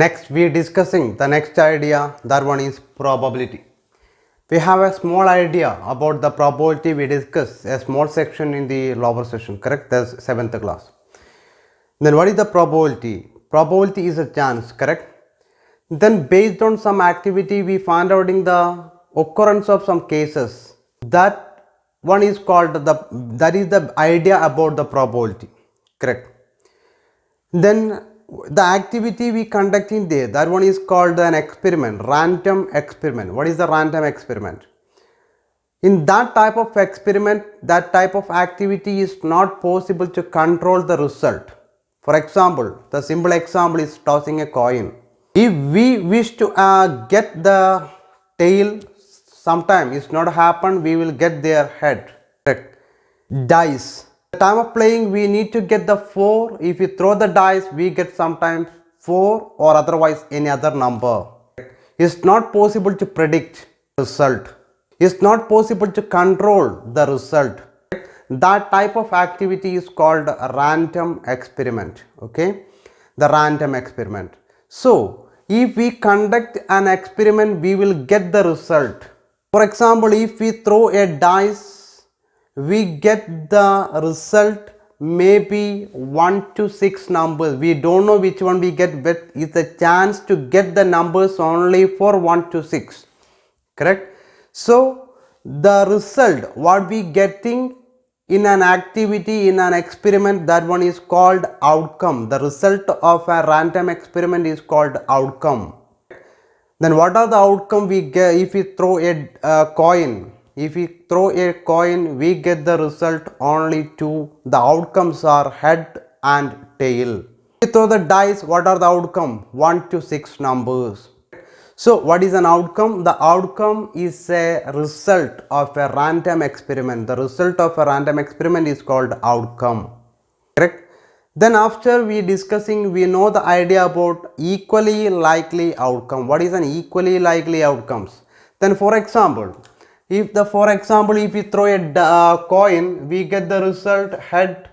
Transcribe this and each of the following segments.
Next we are discussing the next idea, that one is probability. We have a small idea about the probability. We discussed a small section in the lower session, correct? That's 7th class. Then what is the probability? Probability is a chance, correct? Then based on some activity we find out in the occurrence of some cases, that one is called that is the idea about the probability, correct? Then the activity we conduct in there, that one is called an experiment, random experiment. What is the random experiment? In that type of experiment, that type of activity is not possible to control the result. For example, the simple example is tossing a coin. If we wish to get the tail, sometime it's not happen, we will get their head. Correct. Dice. The time of playing we need to get the 4. If you throw the dice, we get sometimes 4 or otherwise any other number. It's not possible to predict result. It's not possible to control the result. That type of activity is called a random experiment. Okay, the random experiment. So if we conduct an experiment, we will get the result. For example, if we throw a dice, we get the result maybe 1 to 6 numbers. We don't know which one we get, but it's a chance to get the numbers only for 1 to 6. Correct? So the result what we getting in an activity, in an experiment, that one is called outcome. The result of a random experiment is called outcome. Then what are the outcome we get if we throw a coin? If we throw a coin, we get the result only 2. The outcomes are head and tail. If we throw the dice, what are the outcome? 1 to 6 numbers. So what is an outcome? The outcome is a result of a random experiment. The result of a random experiment is called outcome. Correct? Then after we discussing, we know the idea about equally likely outcome. What is an equally likely outcomes? Then for example, if we throw a coin, we get the result head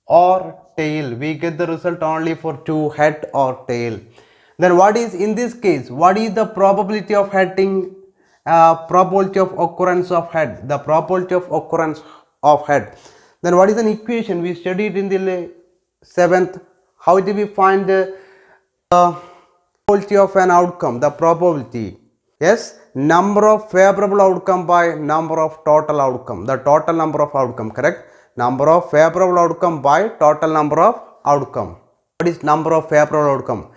or tail. We get the result only for 2, head or tail. Then what is in this case, what is the probability of heading, probability of occurrence of head? The probability of occurrence of head. Then what is an equation we studied in the 7th? How do we find the probability of an outcome? The probability, yes, number of favorable outcome by number of total outcome. The total number of outcome, correct? Number of favorable outcome by total number of outcome. What is number of favorable outcome?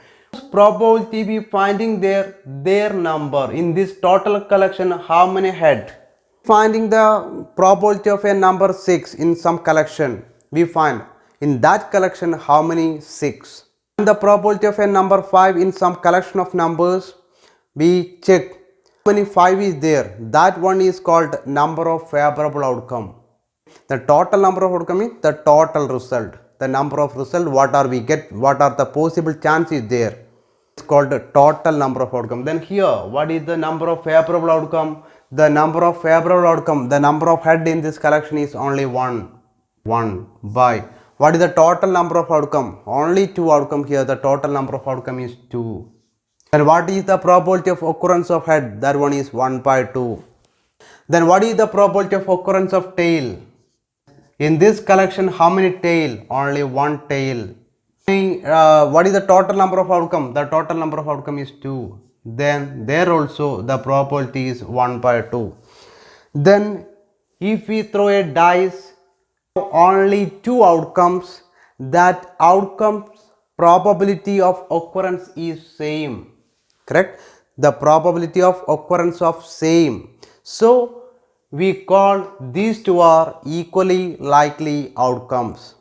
Probability we finding their number in this total collection, how many head. Finding the probability of a number 6 in some collection, we find in that collection how many 6. And the probability of a number 5 in some collection of numbers, we check how many 5 is there. That one is called number of favorable outcome. The total number of outcome is the total result. The number of result, what are we get, what are the possible chances there, it's called the total number of outcome. Then here, what is the number of favorable outcome? The number of favorable outcome, the number of head in this collection is only 1 by what is the total number of outcome? Only 2 outcome here. The total number of outcome is 2. And what is the probability of occurrence of head? That one is 1 by 2. Then what is the probability of occurrence of tail? In this collection, how many tail? Only 1 tail. What is the total number of outcome? The total number of outcome is 2. Then there also the probability is 1 by 2. Then if we throw a dice, only 2 outcomes, that outcomes probability of occurrence is same. Correct? The probability of occurrence of same. So we call these two are equally likely outcomes.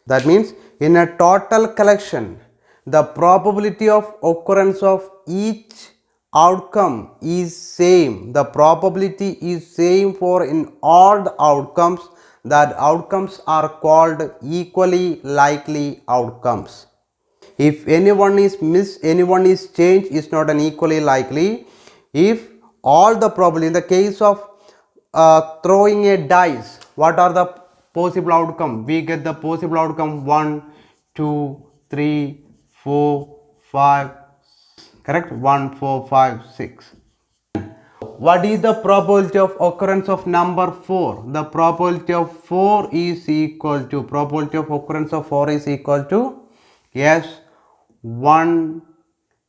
That means in a total collection, the probability of occurrence of each outcome is same. The probability is same for in all the outcomes. That outcomes are called equally likely outcomes. If anyone is missed, anyone is changed, is not an equally likely. If all the probability, in the case of throwing a dice, what are the possible outcome? We get the possible outcome 1, 2, 3, 4, 5, correct? 1, 4, 5, 6. What is the probability of occurrence of number 4? The probability of 4 is equal to, probability of occurrence of 4 is equal to, yes, 1,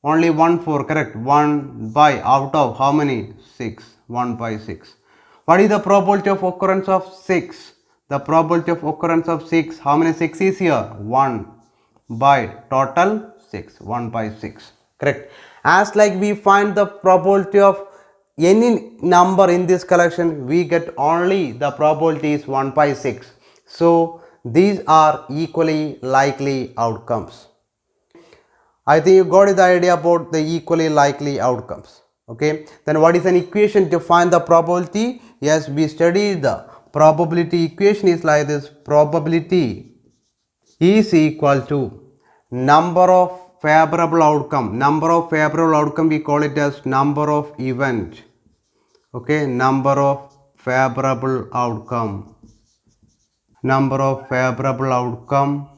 only 1 4, correct? 1 by, out of how many? 6, 1 by 6. What is the probability of occurrence of 6? The probability of occurrence of 6, how many 6 is here? 1 by total 6, 1 by 6, correct? As like we find the probability of any number in this collection, we get only the probability is 1 by 6. So these are equally likely outcomes. I think you got the idea about the equally likely outcomes. Okay, then what is an equation to find the probability? Yes, we studied the probability equation is like this. Probability is equal to number of favorable outcome. Number of favorable outcome, we call it as number of event. Okay, number of favorable outcome. Number of favorable outcome,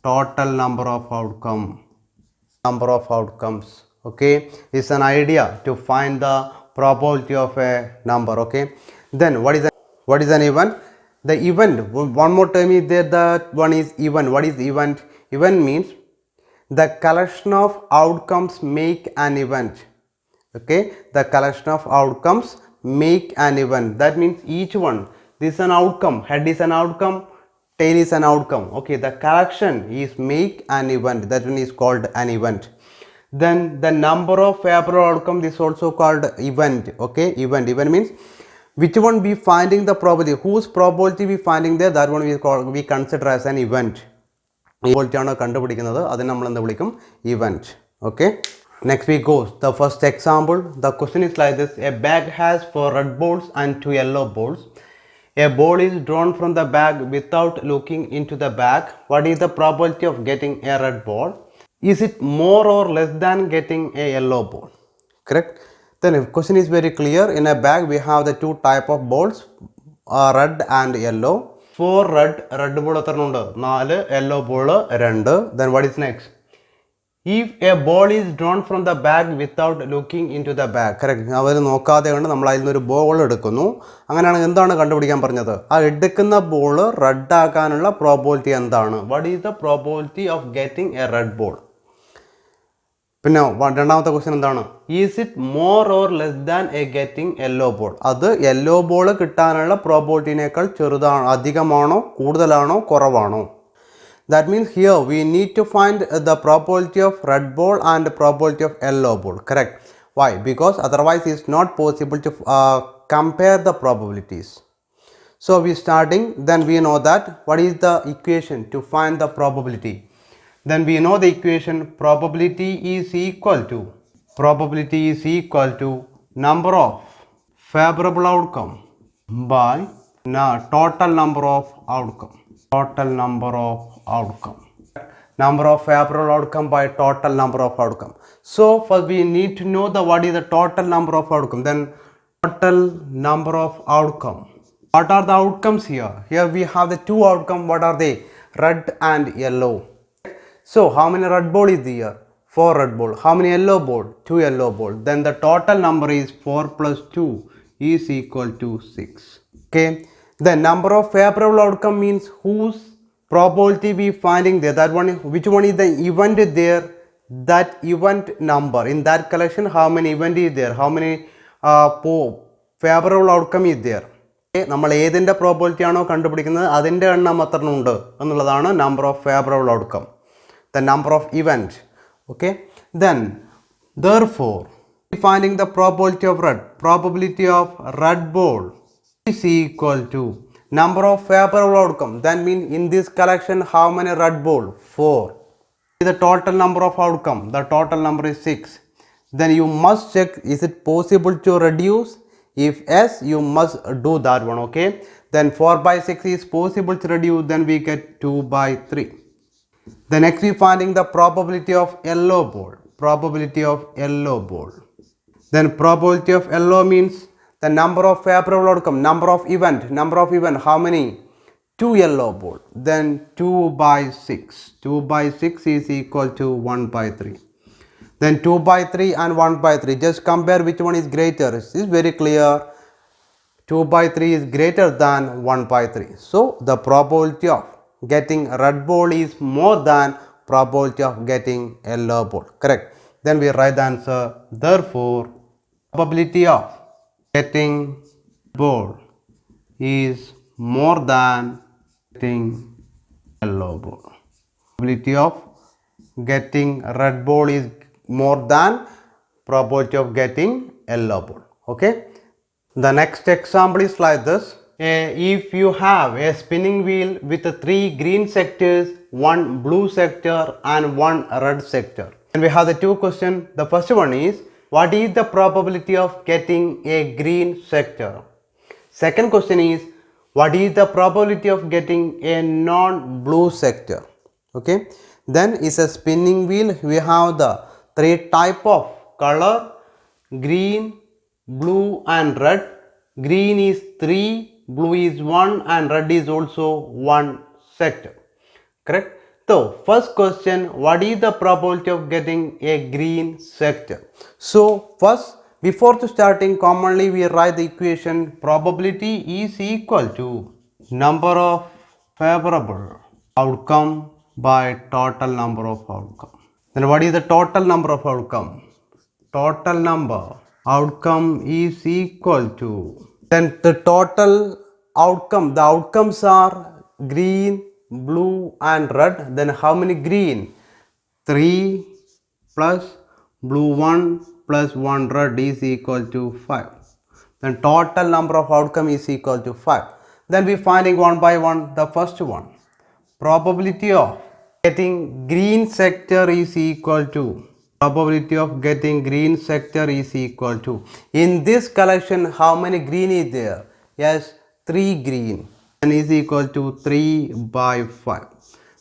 total number of outcome. Number of outcomes. Okay, it's an idea to find the probability of a number. Okay, then what is an event? The event, one more term is there, that one is event. What is event? Event means the collection of outcomes make an event. Okay, the collection of outcomes make an event. That means each one, this is an outcome, head is an outcome, tail is an outcome. Okay, the collection is make an event. That one is called an event. Then the number of favorable outcome is also called event. Okay, event means which one we finding the probability, whose probability we finding there, that one we consider as an event. Probability ആണ് കണ്ടുപിടിക്കുന്നത്, അതിനെ നമ്മൾ എന്ത് വിളിക്കും? Event. Okay, next we go the first example. The question is like this: a bag has 4 red balls and 2 yellow balls. A ball is drawn from the bag without looking into the bag. What is the probability of getting a red ball? Is it more or less than getting a yellow ball? Correct. Then the question is very clear. In a bag we have the 2 type of balls, red and yellow. 4 red ball എത്ര ഉണ്ട്? 4, yellow ball 2. Then what is next? If a ball is drawn from the bag without looking into the bag, correct, അവർ നോക്കാതെ കൊണ്ട് നമ്മൾ അതിൽ നിന്നൊരു ball എടുക്കുന്നു. അങ്ങനെയാണെങ്കിൽ എന്താണ് കണ്ടുപിടിക്കാൻ പറഞ്ഞത്? ആ എടുക്കുന്ന ബോൾ റെഡ് ആക്കാനുള്ള പ്രോബബിലിറ്റി എന്താണ്? What is the probability of getting A red ball? പിന്നെ രണ്ടാമത്തെ ക്വസ്റ്റ്യൻ എന്താണ്? Is it more or less than A getting yellow ball? അത് യെല്ലോ ബോൾ കിട്ടാനുള്ള പ്രോബബിലിറ്റിനേക്കാൾ ചെറുതാണോ, അധികമാണോ, കൂടുതലാണോ, കുറവാണോ? That means here we need to find the probability of red ball and probability of yellow ball, correct? Why? Because otherwise it's not possible to compare the probabilities. So we starting, then we know that what is the equation to find the probability. Then we know the equation, probability is equal to number of favorable outcome by total number of outcome. Total number of outcome. Number of favorable outcome by total number of outcome. So first we need to know the what is the total number of outcome. Then total number of outcome. What are the outcomes here? Here we have the 2 outcome. What are they? Red and yellow. So how many red ball is here? 4 red ball. How many yellow ball? 2 yellow ball. Then the total number is 4 plus 2 is equal to 6. Okay. The number of favorable outcome means whose probability we finding there. That one, which one is the event there? That event number in that collection, how many event is there? How many favorable outcome is there? നമ്മൾ ഏതിൻ്റെ probability ആണോ കണ്ടുപിടിക്കുന്നത് അതിൻ്റെ എണ്ണം എത്ര ഉണ്ട് എന്നുള്ളതാണ് number of favourable outcome, the number of event. Okay, then therefore finding the probability of red ball is equal to number of favorable outcome. That means in this collection how many red ball? 4. The total number of outcome, the total number is 6. Then you must check, is it possible to reduce? If yes, you must do that one. Okay, then 4 by 6 is possible to reduce, then we get 2 by 3. The next we finding the probability of yellow ball. Then probability of yellow means the number of favorable outcome, number of event, how many? 2 yellow ball. Then 2 by 6 is equal to 1 by 3. Then 2 by 3 and 1 by 3. Just compare which one is greater. It is very clear. 2 by 3 is greater than 1 by 3. So the probability of getting red ball is more than probability of getting yellow ball. Correct. Then we write the answer. Therefore, probability of getting ball is more than getting yellow ball. Probability of getting red ball is more than probability of getting yellow ball. Okay. The next example is like this. If you have a spinning wheel with 3 green sectors, 1 blue sector and 1 red sector. And we have the two questions. The first one is, what is the probability of getting a green sector? Second question is, what is the probability of getting a non-blue sector? Okay. Then is a spinning wheel. We have the 3 type of color: green, blue and red. Green is 3, blue is 1 and red is also 1 sector. Correct. So first question, what is the probability of getting a green sector? So first, before to starting, commonly we write the equation probability is equal to number of favorable outcome by total number of outcome. Then what is the total number of outcome? Total number outcome is equal to, then the total outcome, the outcomes are green, blue and red. Then how many green? 3 plus blue 1 plus 1 red is equal to 5. Then total number of outcome is equal to 5. Then we finding one by one. The first one, probability of getting green sector is equal to, probability of getting green sector is equal to, in this collection how many green is there? Yes, 3 green, and is equal to 3 by 5.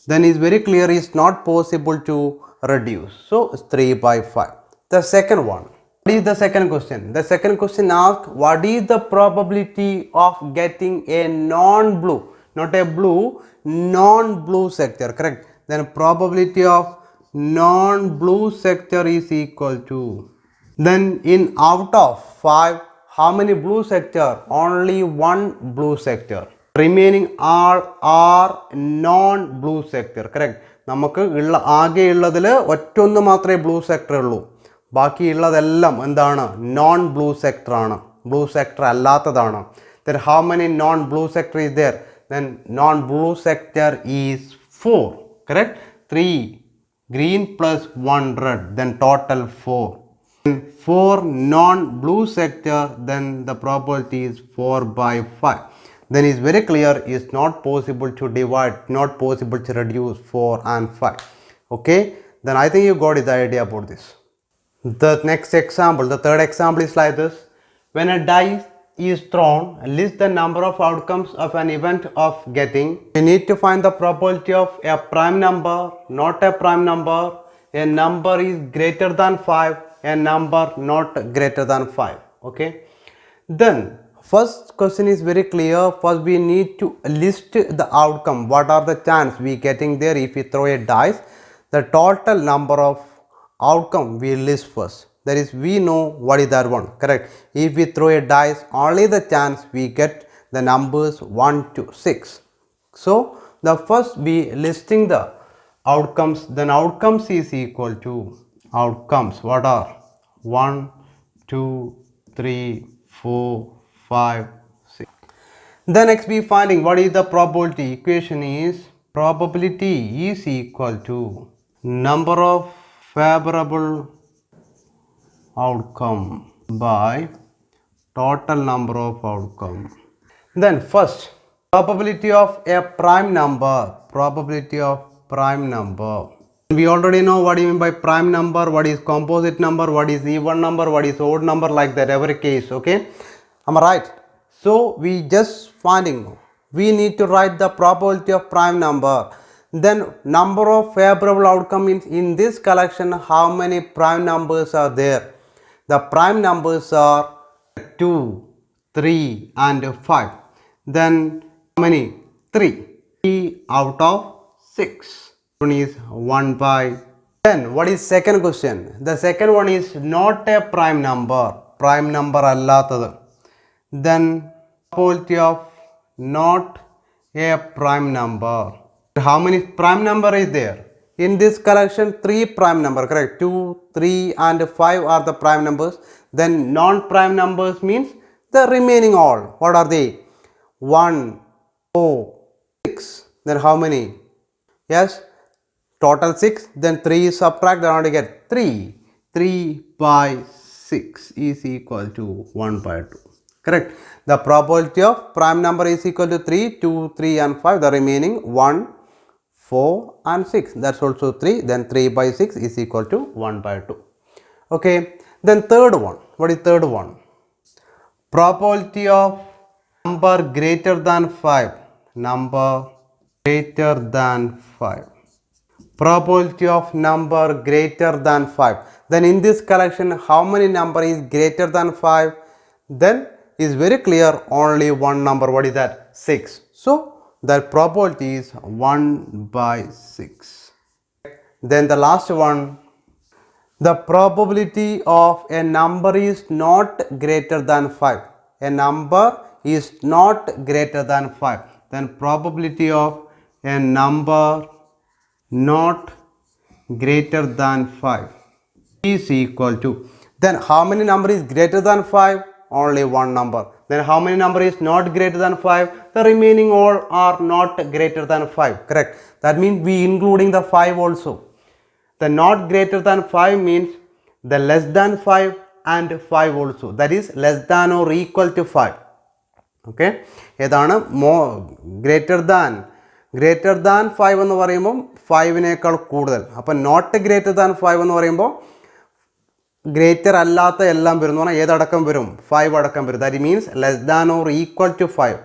Then is very clear, is not possible to reduce, so 3 by 5. The second one, what is the second question? The second question asks, what is the probability of getting a non-blue, not a blue, non-blue sector? Correct. Then probability of non-blue sector is equal to, then in out of 5, how many blue sector? Only 1 blue sector. Remaining all are non-blue sector. Correct. നമുക്ക് ആകെ ഉള്ളതിൽ ഒറ്റൊന്ന് മാത്രമേ blue sector ഉള്ളൂ. ബാക്കിയുള്ളതെല്ലാം എന്താണ്? Non blue sector ആണ്, blue sector അല്ലാത്തതാണ്. Then how many non-blue sector is there? Then non-blue sector is 4. Correct. 3 green plus 1 red, then total 4. 4 non-blue sector, then the probability is 4 by 5. Then is very clear, is not possible to divide, not possible to reduce 4 and 5. Okay, then I think you got the idea about this. The next example, the third example is like this. When a dice is thrown, list the number of outcomes of an event of getting. You need to find the probability of a prime number, not a prime number, a number is greater than 5, a number not greater than 5. Okay. Then first question is very clear. First we need to list the outcome. What are the chance we getting there if we throw a dice? The total number of outcome we list first. That is, we know what is that one. Correct. If we throw a dice, only the chance we get the numbers 1 to 6. So the first we listing the outcomes. Then outcomes is equal to outcomes. What are 1, 2, 3, 4, 5, 6. Then next we finding what is the probability. Equation is probability is equal to number of favorable outcome by total number of outcome. Then first, probability of a prime number, probability of prime number. We already know what you mean by prime number, what is composite number, what is even number, what is odd number, like that every case. Okay, am I right? So we just finding, we need to write the probability of prime number. Then number of favorable outcome means in this collection how many prime numbers are there? The prime numbers are 2, 3 and 5. Then how many? 3. 3 out of 6. One is 1 by Then what is second question? The second one is not a prime number. Prime number അല്ലാത്തത്. Then probability of not a prime number. How many prime number is there? In this collection, 3 prime number, correct? 2, 3 and 5 are the prime numbers. Then non-prime numbers means the remaining all. What are they? 1, 4, 6. Then how many? Yes, total 6. Then 3 is subtract, then only get 3. 3 by 6 is equal to 1 by 2. Correct. The probability of prime number is equal to 3, 2, 3 and 5. The remaining 1, 4 and 6. That's also 3. Then 3 by 6 is equal to 1 by 2. Okay. Then third one. What is third one? Probability of number greater than 5. Number greater than 5. Probability of number greater than 5. Then in this collection, how many number is greater than 5? Then is very clear, only one number. What is that? 6. So that probability is 1 by 6. Then the last one, the probability of a number is not greater than 5. A number is not greater than 5. Then probability of a number not greater than 5 is equal to, then how many number is greater than 5? Only one number. Then how many number is not greater than 5? The remaining all are not greater than 5. Correct. That means we including the 5 also. The not greater than 5 means the less than 5 and 5 also. That is less than or equal to 5. Okay. ഏതാണ് greater than 5 എന്ന് പറയുമ്പോൾ 5നേക്കാൾ കൂടുതൽ. അപ്പം not greater than 5 എന്ന് പറയുമ്പോൾ greater അല്ലാത്ത എല്ലാം വരും എന്ന് പറഞ്ഞാൽ ഏതടക്കം വരും? 5 അടക്കം വരും. That means less than or equal to 5.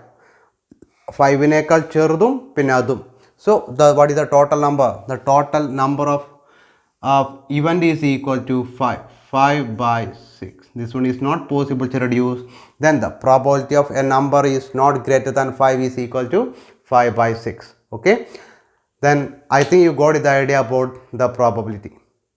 5നേക്കാൾ ചെറുതും പിന്നെ അതും. So what is the total number? The total number of event is equal to 5 by 6. This one is not possible to reduce. Then the probability of a number is not greater than 5 is equal to 5 by 6. Okay, then I think you got the idea about the probability.